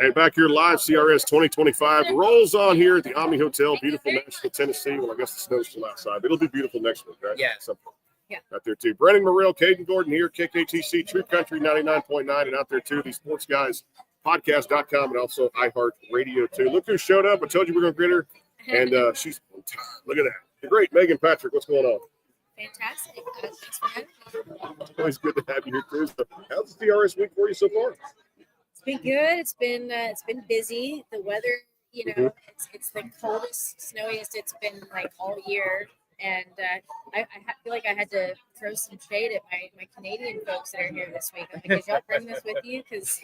And back here live, CRS 2025 rolls on here at the Omni Hotel, beautiful Nashville, Tennessee. Well, I guess the snow's still outside, but it'll be beautiful next week, right? Yeah. Yeah. Out there too. Brennan Morrell, Caden Gordon here, KKTC, True Country 99.9, and out there too, the Sports Guys Podcast.com and also iHeart Radio too. Look who showed up. I told you we're going to get her. And she's on time. Look at that. The great Meghan Patrick. What's going on? Fantastic. Thanks for having me. Always good to have you here too. So how's the DRS week for you so far? It's been good. It's been busy. The weather, it's the coldest, snowiest it's been like all year. And I feel like I had to throw some shade at my Canadian folks that are here this week. I'm like, did y'all bring this with you? Because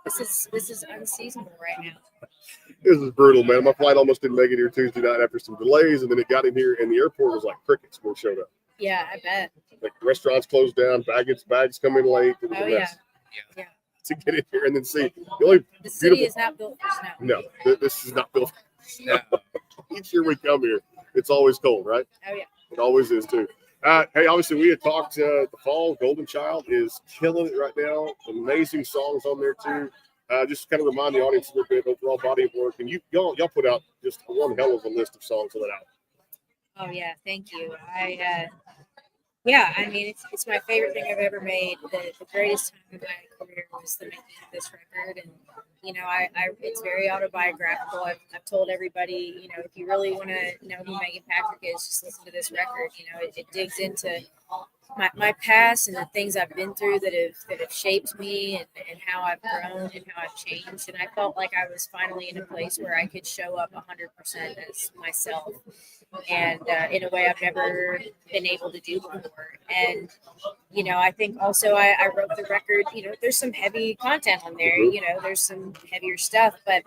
this is unseasonable right now. This is brutal, man. My flight almost didn't make it here Tuesday night after some delays, and then it got in here, and the airport was like crickets when it showed up. Yeah, I bet. Like restaurants closed down, bags come in late. It was a mess. Yeah. To get in here and then see the city is not built for snow. No, this is not built for snow. Each year we come here, it's always cold, right? Oh yeah. It always is too. Hey, obviously we had talked the fall. Golden Child is killing it right now. Amazing songs on there too. Just kind of remind the audience a little bit overall body of work, and y'all put out just one hell of a list of songs on that album. Oh yeah, thank you. I mean, it's my favorite thing I've ever made. The greatest time of my career was the making of this record, and it's very autobiographical. I've told everybody, if you really want to know who Meghan Patrick is, just listen to this record. It digs into my past and the things I've been through that have shaped me and how I've grown and how I've changed. And I felt like I was finally in a place where I could show up 100% as myself, and in a way I've never been able to do before. And I think also I wrote the record. There's some heavy content on there. There's some heavier stuff, but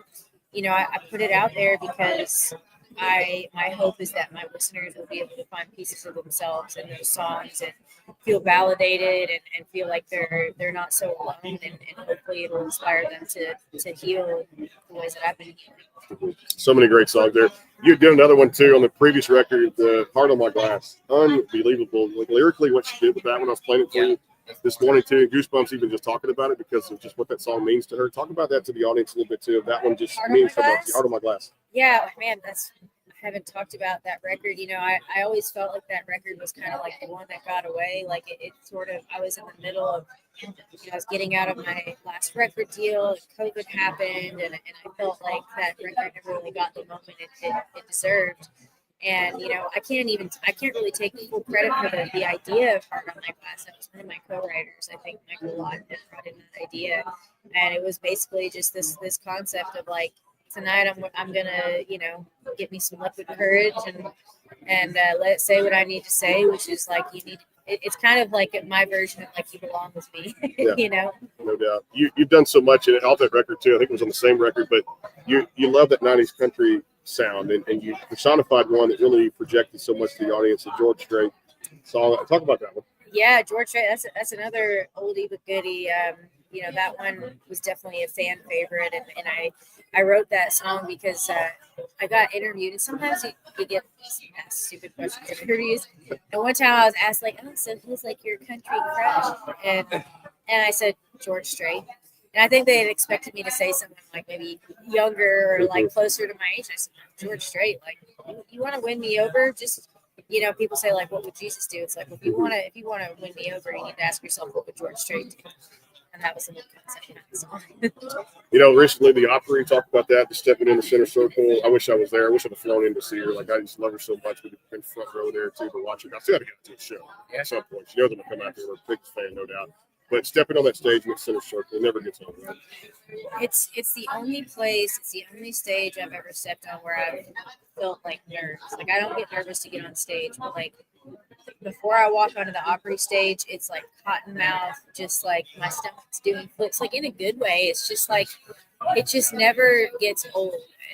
I put it out there because my hope is that my listeners will be able to find pieces of themselves in those songs and feel validated and feel like they're not so alone, and hopefully it'll inspire them to heal the ways that I've been healing. So many great songs there. You did another one too on the previous record, the Heart on My Glass. Unbelievable. Like lyrically what she did with that one. I was playing it for you this morning too. Goosebumps even just talking about it because of just what that song means to her. Talk about that to the audience a little bit too. That one just means so much. Heart on My Glass. Yeah, man, I haven't talked about that record. I always felt like that record was kind of like the one that got away. Like it sort of, I was in the middle of, I was getting out of my last record deal, and COVID happened, and I felt like that record never really got the moment it deserved. And I can't really take full credit for the idea of Heart on My Glass. That was one of my co-writers, I think Michael Lott, that brought in that idea, and it was basically just this concept of like, tonight I'm gonna get me some liquid courage and let it say what I need to say, which is like it's kind of like my version of like You Belong With Me. Yeah, no doubt. You've done so much in it off that record too. I think it was on the same record, but you love that 90s country sound, and you personified one that really projected so much to the audience. The George Strait song. Talk about that one. Yeah, George Strait. That's another oldie but goodie. That one was definitely a fan favorite, and I wrote that song because I got interviewed, and sometimes you get asked stupid questions in interviews. And one time I was asked, like, "Oh, so who's like your country crush?" And I said George Strait, and I think they had expected me to say something like maybe younger or like closer to my age. I said George Strait. Like, you want to win me over? Just people say like, what would Jesus do? It's like, well, if you want to win me over, you need to ask yourself, what would George Strait do? And that was a little concept of the song. Recently the Opry talked about that, just stepping in the center circle. I wish I was there. I wish I'd have flown in to see her. Like, I just love her so much. We've been front row there too to watch her. I still got to get to a show at some point. She knows I'm gonna come out there. We're a big fan, no doubt. But stepping on that stage in the center circle, it never gets old, right? It's the only place, it's the only stage I've ever stepped on where I've felt like nerves. Like, I don't get nervous to get on stage, but like before I walk onto the Opry stage, it's like cotton mouth, just like my stomach's doing flips, like in a good way. It's just like, it just never gets old.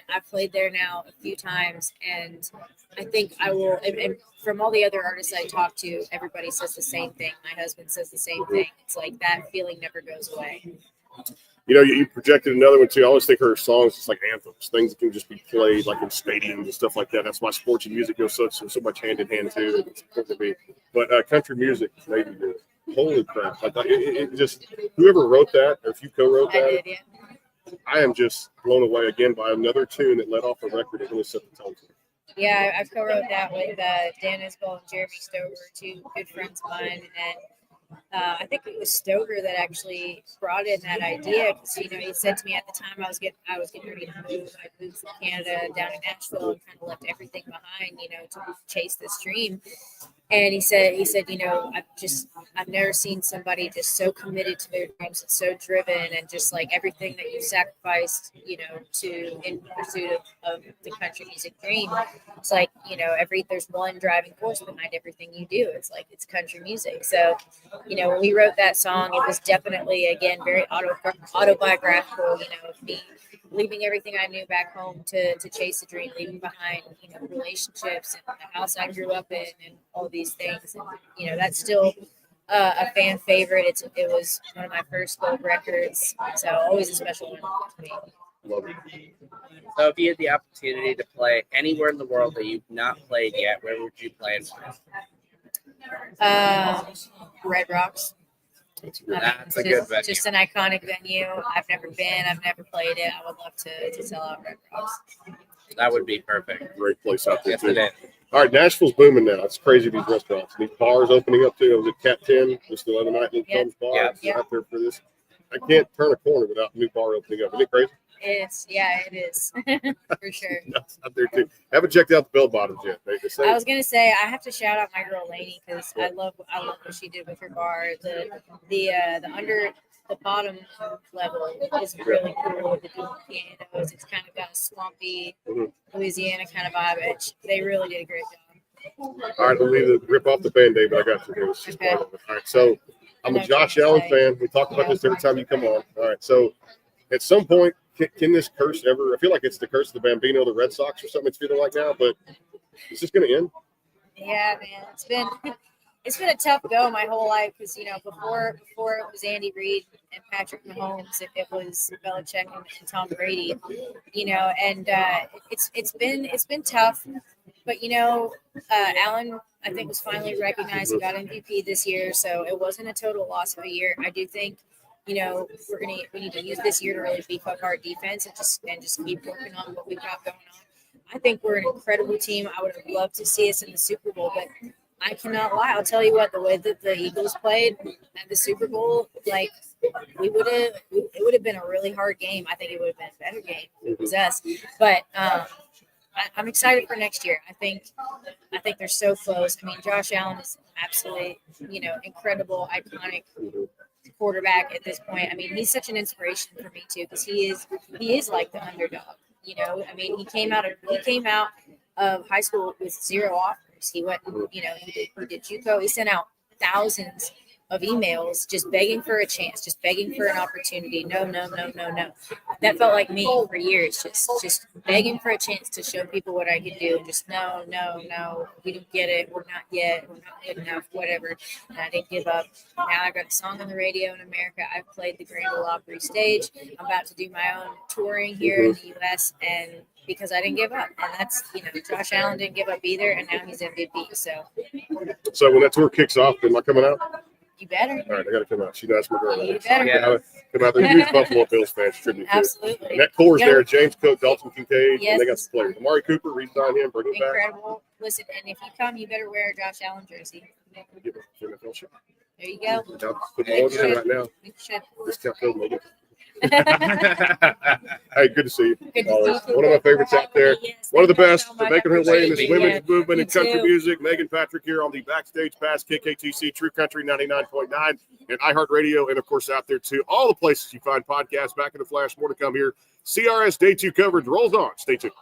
I've played there now a few times, and I think I will. And from all the other artists I talk to, everybody says the same thing. My husband says the same thing. It's like that feeling never goes away. You projected another one too. I always think her songs just like anthems, things that can just be played like in stadiums and stuff like that. That's why sports and music go so much hand in hand too. It's supposed to be, but country music made me do it. Holy crap! Like it just whoever wrote that, or if you co-wrote that, I did, yeah. I am just blown away again by another tune that led off a record that really set the tone. Yeah, I co-wrote that with Dan Isbell and Jeremy Stover, two good friends of mine, and I think it was Stover that actually brought in that idea because he said to me at the time I was getting ready to move. I moved from Canada down to Nashville and kind of left everything behind, to chase this dream. And he said, I've never seen somebody just so committed to their dreams and so driven and just like everything that you sacrificed, in pursuit of the country music dream. It's like, there's one driving force behind everything you do. It's like, it's country music. So, when we wrote that song, it was definitely, again, very autobiographical, of me leaving everything I knew back home to chase a dream, leaving behind, relationships and the house I grew up in and all these things. And, that's still a fan favorite. It was one of my first gold records. So always a special one to me. Love it. So if you had the opportunity to play anywhere in the world that you've not played yet, where would you play and why? Red Rocks. That's a good venue. Just an iconic venue. I've never been. I've never played it. I would love to sell out Red Rocks. That would be perfect. Great place out there, Yes, too. it is. All right, Nashville's booming now. It's crazy, these restaurants. These bars opening up, too. I was at Cat 10 just the other night. Luke Combs Bar. Yep. Out there for this. I can't turn a corner without a new bar opening up. Isn't it crazy? It is for sure. That's out there, too. Haven't checked out the bell bottoms yet. They say I was gonna say I have to shout out my girl Lainey because I love what she did with her bar. The under the bottom level is really cool with the dual pianos. It's kind of got a swampy Louisiana kind of vibe. They really did a great job. All right, we'll leave the rip off the Band-Aid, but I got you here. It's just part of it. All right, so I'm a Josh Allen fan. We talk about this every time you come on. All right, so at some point, can this curse ever? I feel like it's the curse of the Bambino, the Red Sox, or something. It's feeling like now, but is this going to end? Yeah, man, it's been a tough go my whole life because before it was Andy Reid and Patrick Mahomes, it was Belichick and Tom Brady, and it's been tough, but Allen I think was finally recognized and got MVP this year, so it wasn't a total loss of a year. I do think. We need to use this year to really beef up our defense and just keep working on what we've got going on. I think we're an incredible team. I would have loved to see us in the Super Bowl, but I cannot lie. I'll tell you what, the way that the Eagles played at the Super Bowl, like it would have been a really hard game. I think it would have been a better game if it was us. But I'm excited for next year. I think they're so close. I mean, Josh Allen is absolutely, incredible, iconic quarterback at this point. I mean, he's such an inspiration for me too because he is like the underdog. I mean, he came out of high school with 0 offers. He went, he did JUCO. He sent out thousands of emails just begging for a chance, just begging for an opportunity. No. That felt like me for years, just begging for a chance to show people what I could do. And just no, we don't get it. We're not yet. We're not good enough, whatever. And I didn't give up. Now I've got a song on the radio in America. I've played the Grand Ole Opry stage. I'm about to do my own touring here in the U.S. and because I didn't give up. And that's, Josh Allen didn't give up either. And now he's MVP. So when that tour kicks off, am I coming out? You better. All right, I got to come out. She knows my girl. You better. Yeah. Come out there. Huge Buffalo Bills fans tribute to. Absolutely. And that core's there. James Cook, Dalton Kincaid, Yes. and they got some players. Amari Cooper, re-sign him, bring him back. Incredible. Listen, and if you come, you better wear a Josh Allen jersey. Give us an NFL shirt. There you go. I'll put them on in right now. You should. Discount code Megan. Hey, good to see you. Good to Always. see you. One of my favorites out there. Yes, One of the thank you best, so much. making her I way in this appreciate women's it. movement You in country too. music. Meghan Patrick here on the Backstage Pass, KKTC, True Country 99.9, and iHeartRadio, and of course out there too. All the places you find podcasts. Back in the flash. More to come here. CRS Day 2 coverage rolls on. Stay tuned.